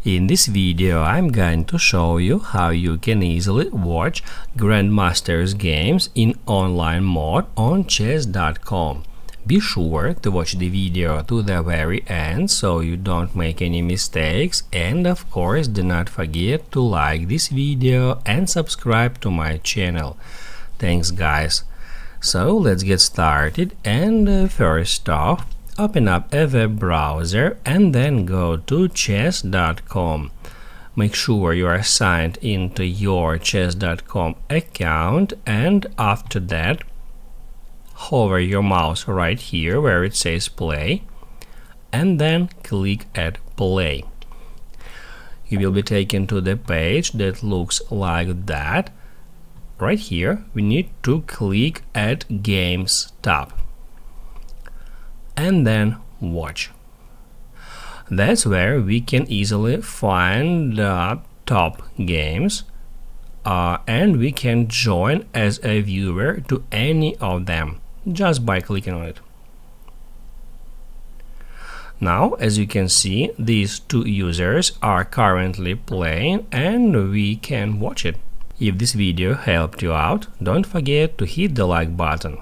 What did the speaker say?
In this video I'm going to show you how you can easily watch Grandmasters games in online mode on chess.com. Be sure to watch the video to the very end so you don't make any mistakes, and of course do not forget to like this video and subscribe to my channel. Thanks guys. So let's get started, and first off, open up a web browser and then go to chess.com. Make sure you are signed into your chess.com account, and after that hover your mouse right here where it says play and then click at play. You will be taken to the page that looks like that. Right here we need to click at Games tab and then watch. That's where we can easily find the top games and we can join as a viewer to any of them just by clicking on it. Now, as you can see, these two users are currently playing and we can watch it. If this video helped you out, don't forget to hit the like button.